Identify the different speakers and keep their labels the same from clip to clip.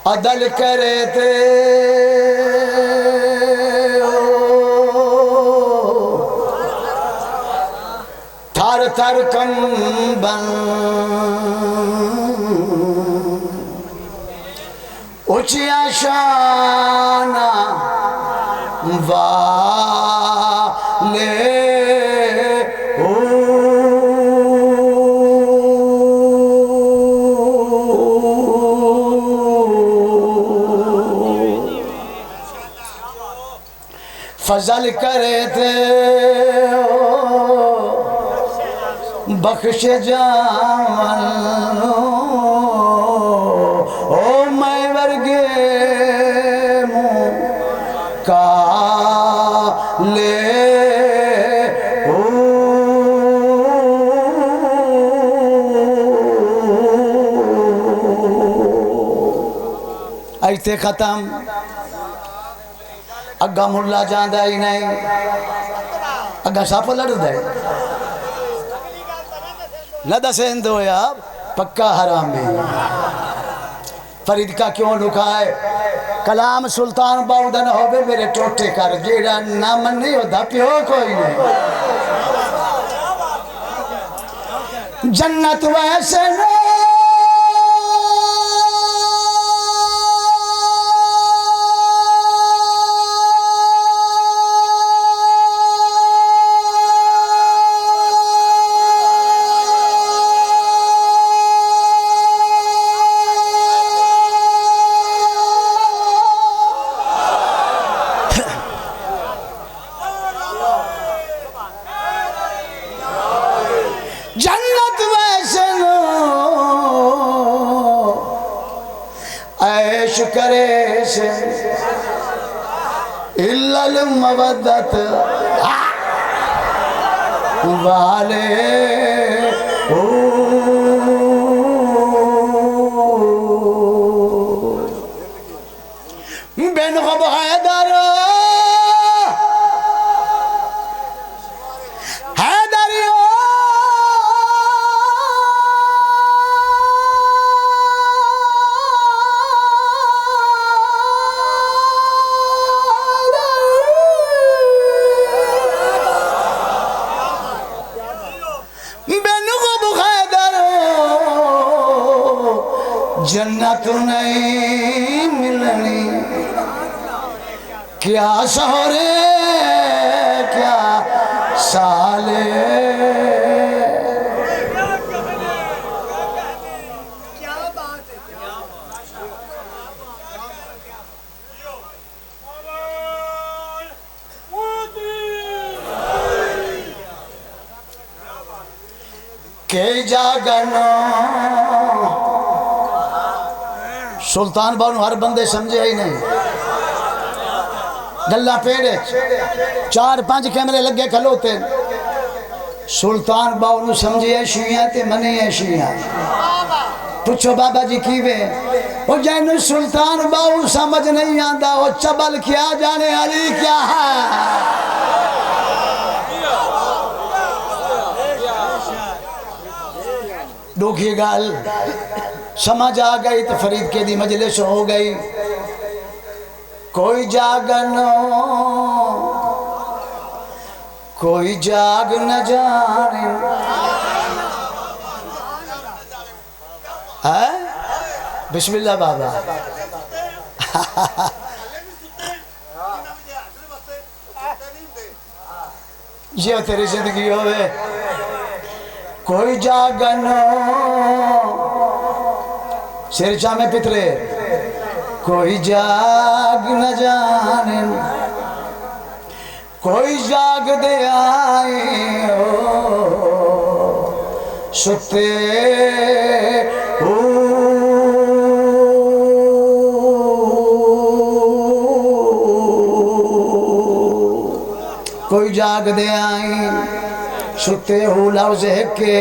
Speaker 1: अदल करे थे थर थर कंबन ऊंचिया शाना वाले फजल करे थे बख्श जावन ओ मैं वर्गे मुँह का ले ऐसे खत्म अग्गा मुल्ला जांदा ही नहीं अग्गा साप लड़ दे न दसें दो यार पक्का हराम है फरीद का क्यों लुका है कलाम सुल्तान बाउदन होवे मेरे टोटे कर जेड़ा नाम नहीं होता प्यो कोई नहीं जन्नत वैसे जन्नत वैसे ऐश करे से इल्लल मवद्दत वाले बिन ख़ुब हैदर जन्नत नहीं मिलनी क्या शोरे क्या साले क्या बात है के जागनो सुल्तान बानू हर बंदे समझे ही नहीं गल्ला पेड़े 4-5 कैमरे लगे खलोते सुल्तान बानू समझे शिया ते मने शिया पूछो बाबा जी की वे वो जैन सुल्तान बाबू समझ नहीं आता वो चबल क्या जाने अली क्या है दुखी गाल समझ आ गई तो फरीद के दी मजलिस हो गई कोई जागनो कोई जाग न जाने है बिस्मिल्लाह बाबा ये तेरी जिंदगी होवे कोई जागनो शेरशाह में पितरे कोई जाग न जाने कोई जाग दे आए हो सुते हो कोई जाग दे आए सुते हो लफ्ज़ के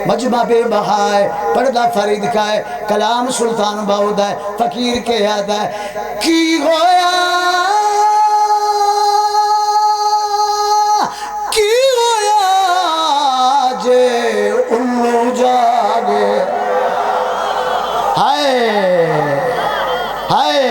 Speaker 1: मजमा बेबहाय पर्दा फरीद का है कलाम सुल्तान बाउद है फकीर के याद है की होया जे उल्लू जागे हाय